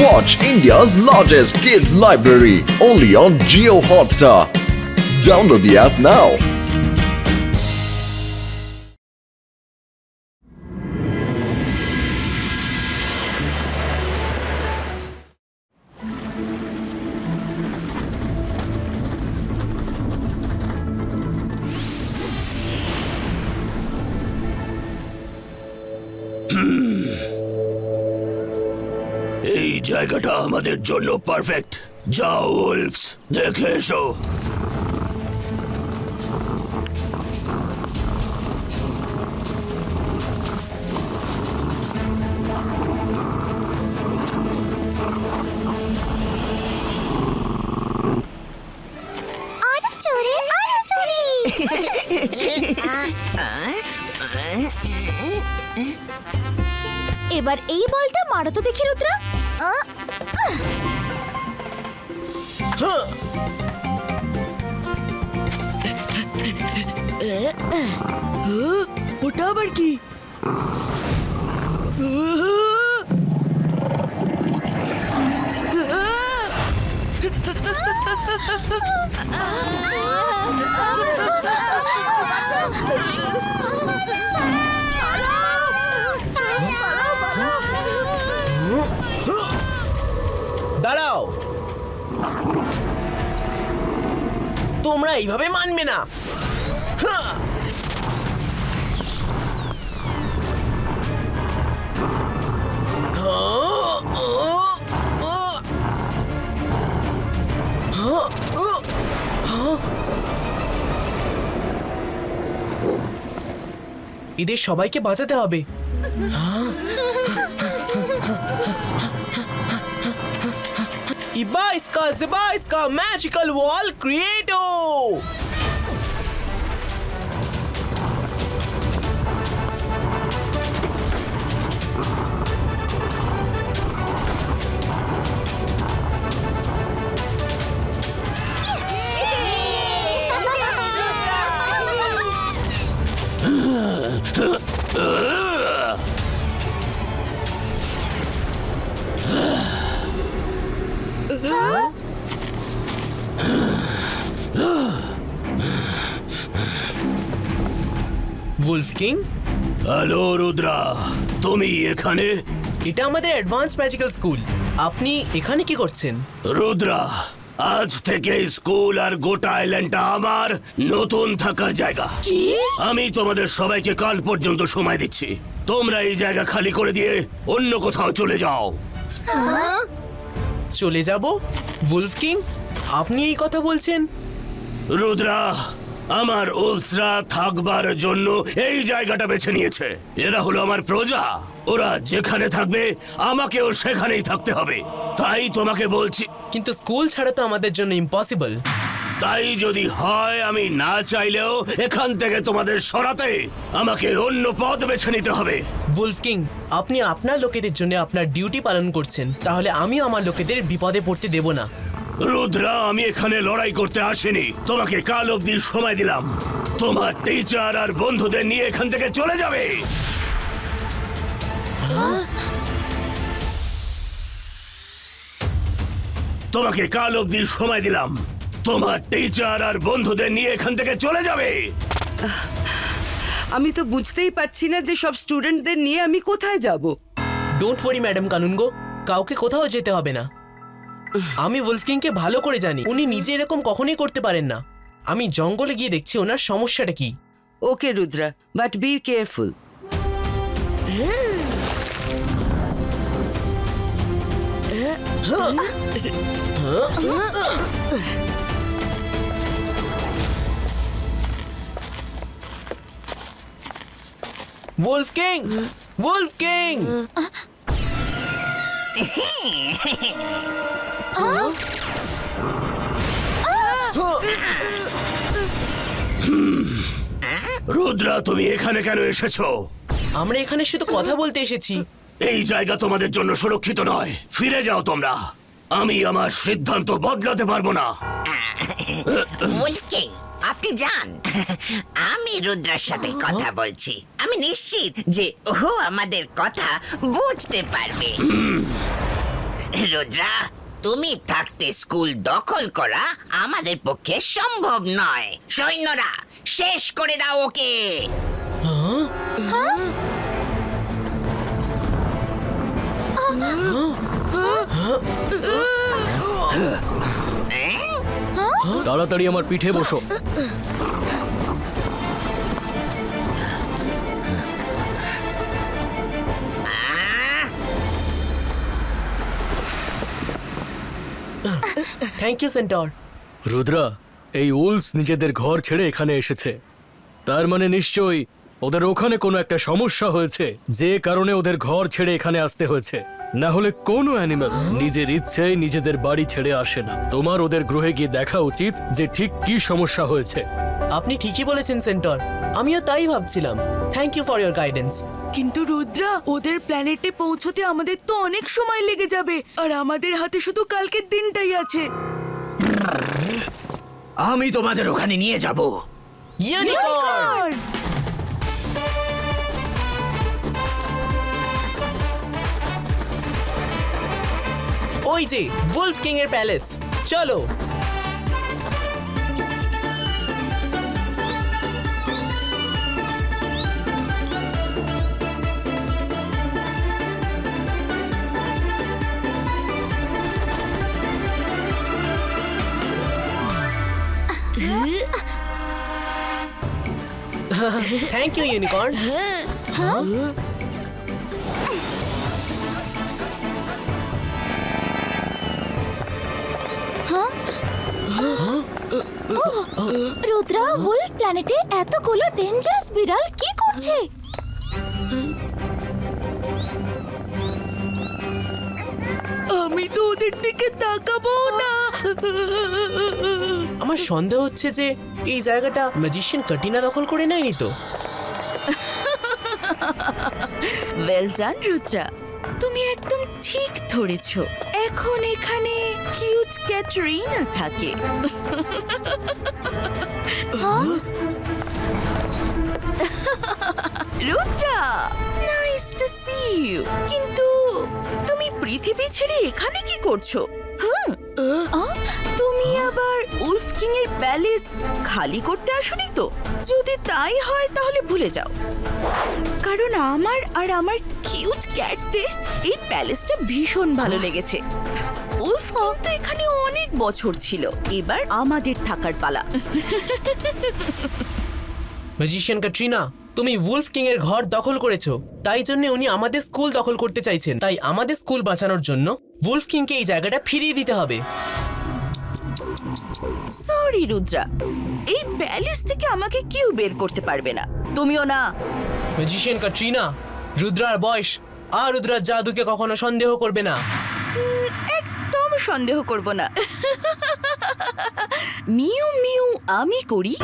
Watch India's largest kids library only on Jio Hotstar. Download the app now. এই জায়গাটা আমাদের জন্য perfect. যাও উলফস, দেখে এসো। এবার এই বলটা মারো তো দেখি রুদ্রা। ওটা আবার কি? দাঁড়াও, তোমরা এইভাবে মানবে না। এদের সবাইকে বাঁচাতে হবে। Ibaiska magical wall creator! Wolf King? Hello Rudra, তুমি এখানে? এটা আমাদের অ্যাডভান্স ম্যাজিক্যাল স্কুল। আপনি এখানে কি করছেন? রুদ্রা, আজ থেকে স্কুল আর গোটা আইল্যান্ডটা আমার নতুন থাকার জায়গা। আমি তোমাদের সবাইকে কাল পর্যন্ত সময় দিচ্ছি। তোমরা এই জায়গা খালি করে দিয়ে অন্য কোথাও চলে যাও। চলে যাব? Wolf King, আপনি এই কথা বলছেন? রুদ্রা, আমার উলফসরা থাকবার জন্য এই জায়গাটা বেছে নিয়েছে। এরা হলো আমার প্রজা। ওরা যেখানে থাকবে আমাকেও সেখানেই থাকতে হবে। তাই তোমাকে বলছি, কিন্তু স্কুল ছাড়া তো আমাদের জন্য ইম্পসিবল। তাই যদি হয় আমি না চাইলেও এখান থেকে তোমাদের সরাতে আমাকে অন্য পথ বেছে নিতে হবে। Wolf King, আপনি আপনার লোকেদের জন্য আপনার ডিউটি পালন করছেন, তাহলে আমিও আমার লোকেদের বিপদে পড়তে দেব না। রুদ্রা, আমি এখানে লড়াই করতে আসিনি। তোমাকে কাল অবধি সময় দিলাম। তোমার টিচার আর বন্ধুদের নিয়ে এখান থেকে চলে যাবে। তোমাকে কাল অবধি সময় দিলাম। তোমার টিচার আর বন্ধুদের নিয়ে এখান থেকে চলে যাবে। আমি তো বুঝতেই পারছি না যে সব স্টুডেন্টদের নিয়ে আমি কোথায় যাব। ডোন্ট ওয়ারি ম্যাডাম কানুনগো, কাউকে কোথাও যেতে হবে না। আমি Wolf Kingকে ভালো করে জানি। উনি নিজে এরকম কখনোই করতে পারেন না। আমি জঙ্গলে গিয়ে দেখছি ওনার সমস্যাটা কি। Okay Rudra, but be careful. Wolf King! Wolf King! Rudra, তুমি এখানে কেন এসেছো? আমরা এখানে শুধু কথা বলতে এসেছি। এই জায়গা তোমাদের জন্য সুরক্ষিত নয়। ফিরে যাও তোমরা। আমি আমার সিদ্ধান্ত বদলাতে পারবো না। Wolf King, আপনি যান। আমি রুদ্রার সাথে কথা বলছি। আমি নিশ্চিত যে ও আমাদের কথা বুঝতে পারবে। রুদ্রা, তুমি থাকতে স্কুল দখল করা আমাদের পক্ষে সম্ভব নয়। সৈন্যরা, শেষ করে দাও ওকে। তাড়াতাড়ি আমার পিঠে বসো। Thank you সেন্টর। রুদ্রা, এই উলফস নিজেদের ঘর ছেড়ে এখানে এসেছে। তার মানে নিশ্চয়ই ওদের ওখানে কোনো একটা সমস্যা হয়েছে, যে কারণে ওদের ঘর ছেড়ে এখানে আসতে হয়েছে। না হলে কোনো অ্যানিমাল নিজের ইচ্ছেয় নিজেদের বাড়ি ছেড়ে আসে না। তোমার ওদের গ্রহে গিয়ে দেখা উচিত যে ঠিক কি সমস্যা হয়েছে। আপনি ঠিকই বলেছেন সেন্টর, আমিও তাই ভাবছিলাম। Thank you for your guidance. কিন্তু রুদ্রা, ওদের প্ল্যানেটে পৌঁছতে আমাদের তো অনেক সময় লেগে যাবে, আর আমাদের হাতে শুধু কালকের দিনটাই আছে। আমি তোমাদের ওখানে নিয়ে যাব। ইউনিকর্ন! ওই যে উলফ কিং এর প্যালেস, চলো। Thank you unicorn. Rudra, wolf প্ল্যানেটে এতগুলো ডেঞ্জারাস বিড়াল কি করছে? আমি তো ওদের দিকে তাকাবো না। আমার সন্দেহ হচ্ছে যে এই জায়গাটা ম্যাজিশিয়ান কাটিনা দখল করে নেয়নি তো। ওয়েল ডান রুদ্রা, তুমি একদম ঠিক ধরেছ। এখন এখানে কিউট ক্যাটরিনা থাকে। Rudra, nice to see you. কিন্তু তুমি পৃথিবী ছেড়ে এখানে কি করছো? তুমি আবার উলফ কিং এর প্যালেস খালি করতে আসোনি তো? যদি তাই হয় তাহলে ভুলে যাও, কারণ আমার আর আমার কিউট ক্যাটদের এই প্যালেসটা ভীষণ ভালো লেগেছে। উলফ কিন্তু এখানে অনেক বছর ছিল, এবার আমাদের থাকার পালা। ম্যাজিশিয়ান কাটরিনা, তুমি উলফ কিং এর ঘর দখল করেছো, তাই জন্য উনি আমাদের স্কুল দখল করতে চাইছেন। তাই আমাদের স্কুল বাঁচানোর জন্য উলফ কিংকে এই জায়গাটা ফিরিয়ে দিতে হবে। সরি রুদ্রা, এই প্যালেস থেকে আমাকে কেউ বের করতে পারবে না, তুমিও না। ম্যাজিশিয়ান কাটরিনা, রুদ্রার বয়স আর রুদ্রার জাদুকে কখনো সন্দেহ করবে না। একদম সন্দেহ করব না। মিউ মিউ আমি করি,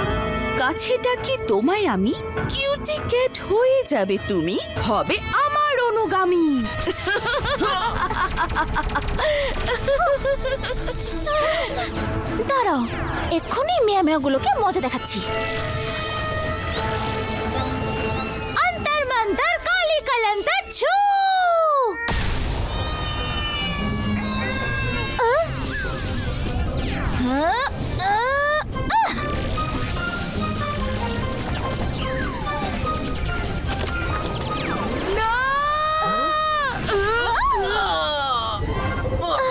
কাছে ডাকি তোমায় আমি, কিউটি ক্যাট হয়ে যাবে তুমি, হবে আমার অনুগামী। দাঁড়াও, এক্ষুনি মেয়া মেয়াগুলোকে মজা দেখাচ্ছি। অন্তর মন্তর কালি কলন্তর ছু।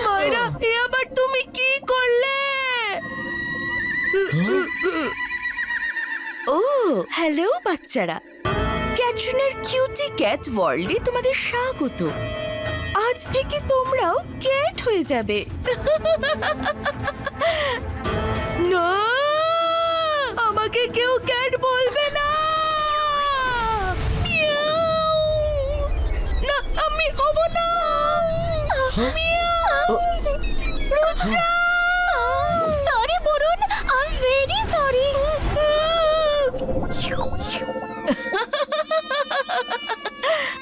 মায়েরা, এ আবার তুমি কি করলে? ও হ্যালো বাচ্চারা, ক্যাটরিনার কিউটি ক্যাট ওয়ার্ল্ডে তোমাদের স্বাগত। আজ থেকে তোমরাও ক্যাট হয়ে যাবে। না, আমাকে কেউ ক্যাট বলবে না। মিয়াও। না, আমি হব না। মিয়াও। Rudra. Sorry Varun, I am very sorry.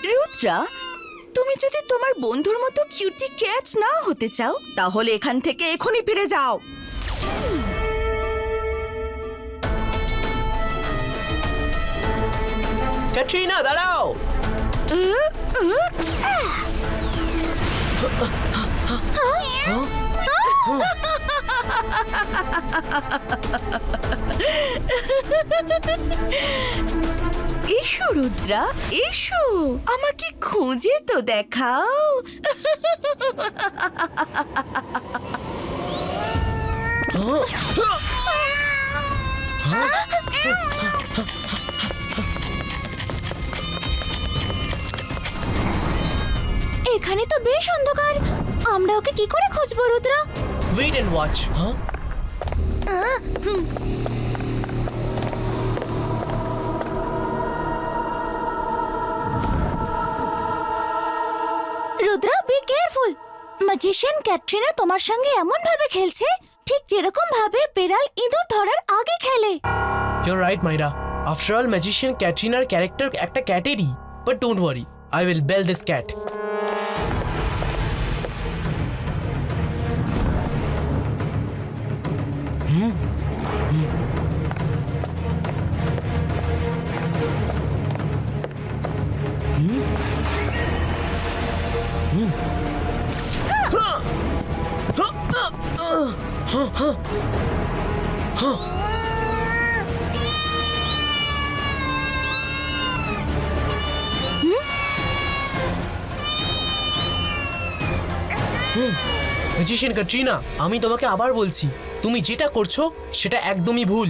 Rudra, তুমি যদি তোমার বন্ধুর মতো কিউটি ক্যাট না হতে চাও, তাহলে এখান থেকে এখনই ফিরে যাও। ক্যাটরিনা, দাঁড়াও। এসো রুদ্রা, এসো, আমাকে খুঁজে তো দেখাও। এখানে তো বেশ অন্ধকার, আমরা ওকে কি করে খুঁজবো রুদ্রা? Wait and watch. হ্যাঁ, Rudra, be careful. Magician Katrina তোমার সঙ্গে এমন ভাবে খেলছে ঠিক যেরকম ভাবে বেড়াল ইঁদুর ধরার আগে খেলে। Your right Myra. After all magician ক্যাটরিনার ক্যারেক্টার একটা ক্যাটেরই। But don't worry, I will bell this cat. Magician Katrina, আমি তোমাকে আবার বলছি, তুমি যেটা করছো সেটা একদমই ভুল।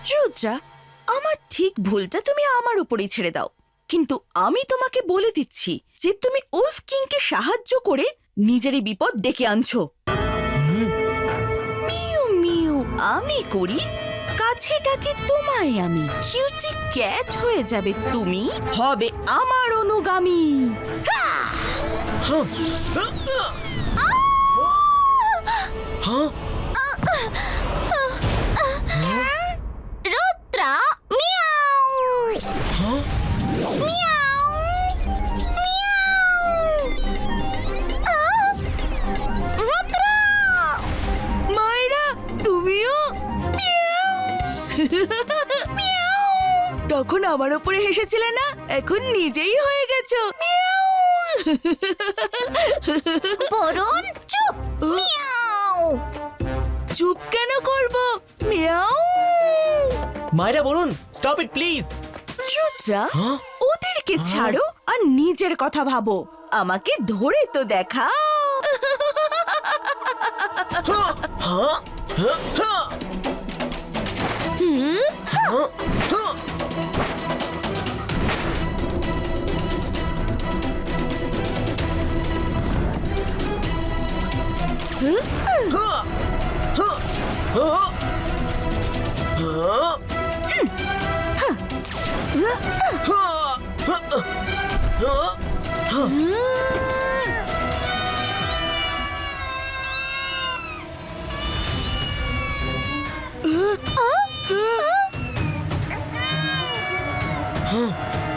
রুদ্রা, আমার ঠিক ভুলটা তুমি আমার উপরেই ছেড়ে দাও, কিন্তু আমি তোমাকে বলে দিচ্ছি যে তুমি উলফ কিংকে সাহায্য করে নিজেরই বিপদ ডেকে আনছো। মিউ মিউ আমি করি, কাছে ডাকি তোমায় আমি। কিউটি ক্যাট হয়ে যাবে তুমি, হবে আমার অনুগামী। হ্যাঁ, রুদ্রা, মিয়াও মিয়াও মিয়াও। রুদ্রা, মায়েরা, তুমিও মিয়াও। তখন আমার উপরে হেসেছিলে না, এখন নিজেই হয়ে গেছো মিয়াও। বরুণ চুপ। মিয়াও। চুপ কেন করব? মিয়াও। মাইরা বলুন, স্টপ ইট প্লিজ। রুদ্রা, হ্যাঁ? ওদেরকে ছাড়ো আর নিজের কথা ভাবো, আমাকে ধরে তো দেখাও।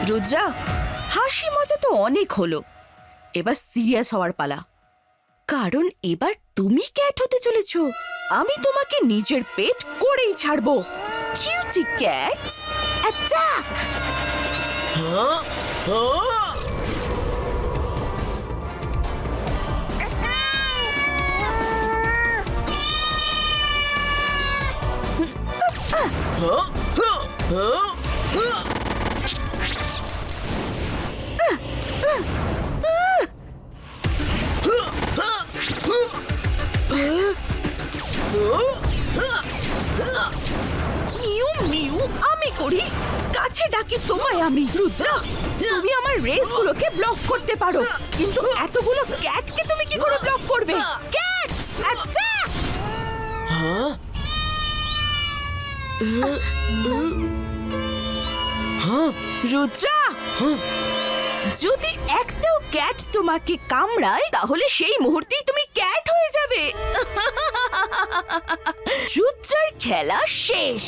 রুদ্রা, হাসি মজা তো অনেক হলো, এবার সিরিয়াস হওয়ার পালা। কারণ এবার তুমি ক্যাট হতে চলেছো, আমি তোমাকে নিজের পেট করেই ছাড়বো। Cutie cats attack! মিউ মিউ আমি করি, কাছে ডাকি তোমায় আমি। রুদ্রা, তুমি আমার রেসগুলোকে ব্লক করতে পারো, কিন্তু এতগুলো ক্যাটকে তুমি কি করে ব্লক করবে? Cat attack! রুদ্রা, যদি একটাও ক্যাট তোমাকে কামড়ায় তাহলে সেই মুহূর্তেই তুমি ক্যাট হয়ে যাবে। রুদ্রার খেলা শেষ।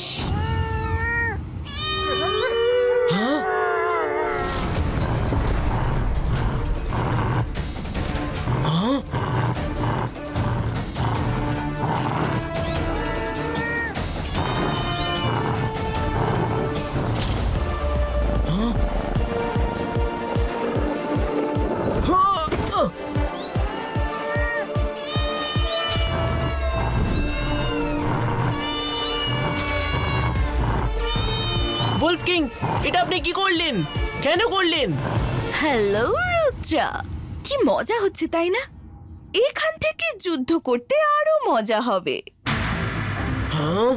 উলফ কিং, এটা আপনি কি করলেন? কেন করলেন? হ্যালো রুদ্রা, কি মজা হচ্ছে তাই না? এখান থেকে যুদ্ধ করতে আরো মজা হবে। হ্যাঁ?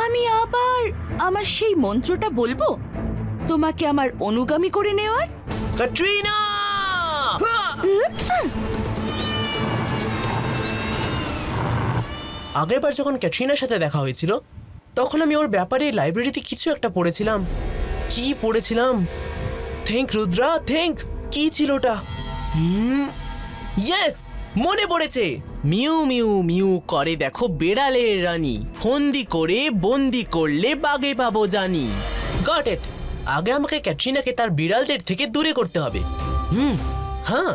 আমি আবার আমার সেই মন্ত্রটা বলবো তোমাকে আমার অনুগামী করে নেওয়ার। ক্যাটরিনা! আগেরবার যখন ক্যাটরিনার সাথে দেখা হয়েছিল তখন আমি ওর ব্যাপারে লাইব্রেরিতে কিছু একটা পড়েছিলাম। কি পড়েছিলাম? Think Rudra, think. কি ছিল ওটা? ইয়েস, মনে পড়েছে। মিউ মিউ মিউ করে দেখো বেড়ালের রানী, ফন্দি করে বন্দি করলে বাগে পাবো জানি। Got it. আগে আমাকে ক্যাটরিনাকে তার বিড়ালদের থেকে দূরে করতে হবে। হ্যাঁ। হ্যাঁ।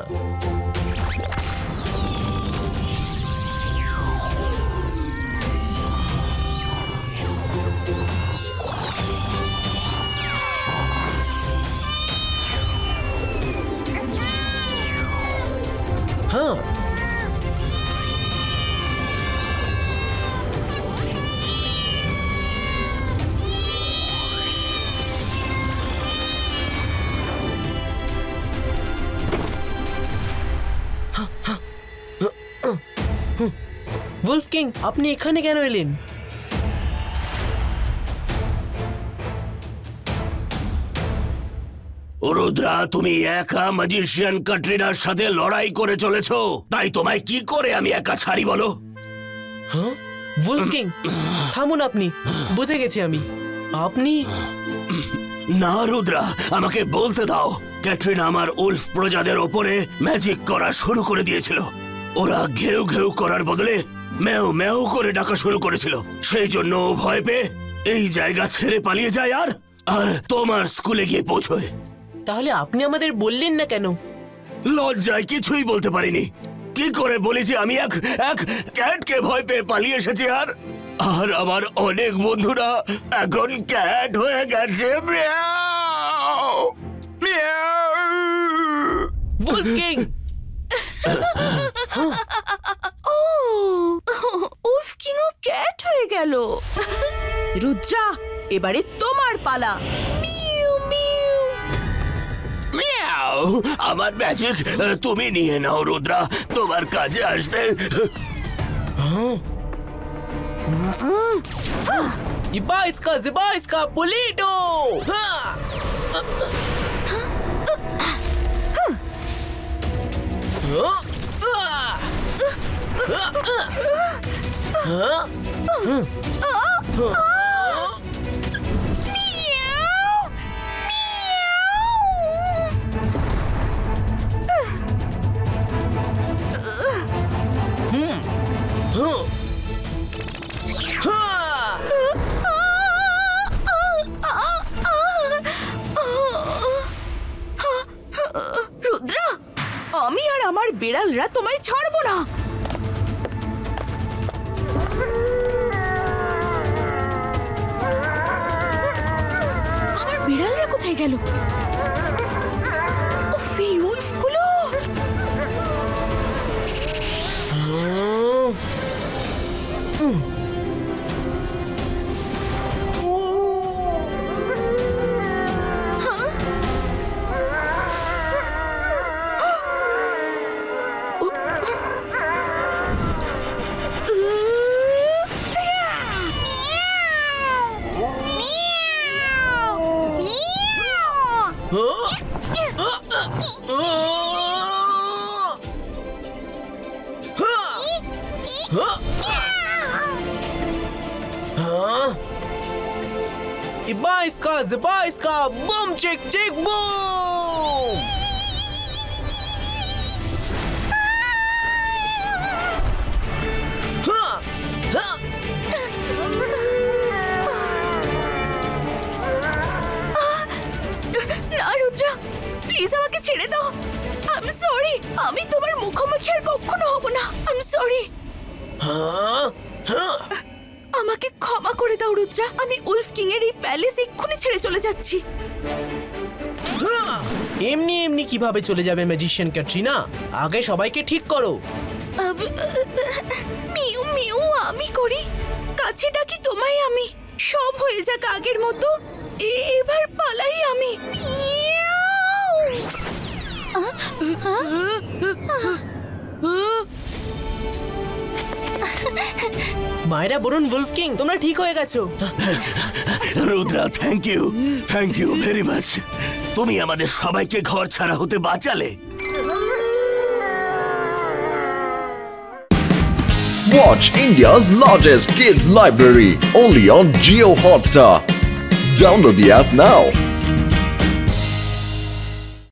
উলফ কিং, আপনি এখানে কেন এলেন? রুদ্রা, তুমি একা ম্যাজিশিয়ান ক্যাটরিনার সাথে লড়াই করে চলেছো, তাই তোমায় কি করে আমি একা ছাড়ি বলো? হ্যাঁ? উলফ কিং, থামুন আপনি। বুঝে গেছি আমি। আপনি না রুদ্রা, আমাকে বলতে দাও। ক্যাটরিনা আমার উলফ প্রজাদের ওপরে ম্যাজিক করা শুরু করে দিয়েছিল। ওরা ঘেউ ঘেউ করার বদলে ম্যাও ম্যাও করে ডাকা শুরু করেছিল। সেই জন্য ও ভয় পেয়ে এই জায়গা ছেড়ে পালিয়ে যায় আর আর তোমার স্কুলে গিয়ে পৌঁছয়। তাহলে আপনি আমাদের বললেন না কেন? লজ্জায় কিছুই বলতে পারিনি। কি করে বলি যে আমি এক এক ক্যাটকে ভয় পেয়ে পালিয়ে এসেছি আর আর আমার অনেক বন্ধুরা এখন ক্যাট হয়ে গেছে। মিয়াও! মিয়াও! Wolf king! ও উলফ কিংও ক্যাট হয়ে গেল। রুদ্রা, এবারে তোমার পালা। মিউ মিউ। মিয়াও! আমার ম্যাজিক তুমি নিয়ে নাও রুদ্রা, তোমার কাজে আসবে। Ibaiska, Zibaiska, Polito! রুদ্রা, আমি আর আমার বিড়ালরা তোমায় ছাড়বো না। আমার বিড়ালরা কোথায় গেল? উফ, এই উলফগুলো! Ibaiska, Zibaiska, boom, chick, chick, boom! না রুদ্রা, প্লিজ আমাকে ছেড়ে দাও। আই এম সরি, আমি তোমার মুখোমুখি আর কখনো হব না। I am sorry. আমাকে ক্ষমা করে দাও রুদ্রা, আমি উলফ কিং এর এই প্যালেস এক্ষুনি ছেড়ে চলে যাচ্ছি। এমনি এমনি কিভাবে চলে যাবে ম্যাজিশিয়ান ক্যাটরিনা? আগে সবাইকে ঠিক করো। মিউ মিউ আমি করি, কাছে ডাকি তোমায় আমি। সব হয়ে যাক আগের মতো। এবার পালাই আমি। মায়েরা বলুন উলফ কিং তোমরা ঠিক হয়ে গেছো। Rudra thank you very much. তুমি আমাদের সবাইকে ঘর ছাড়া হতে বাঁচালে। Watch India's largest kids library only on Geo Hotstar. Download the app now.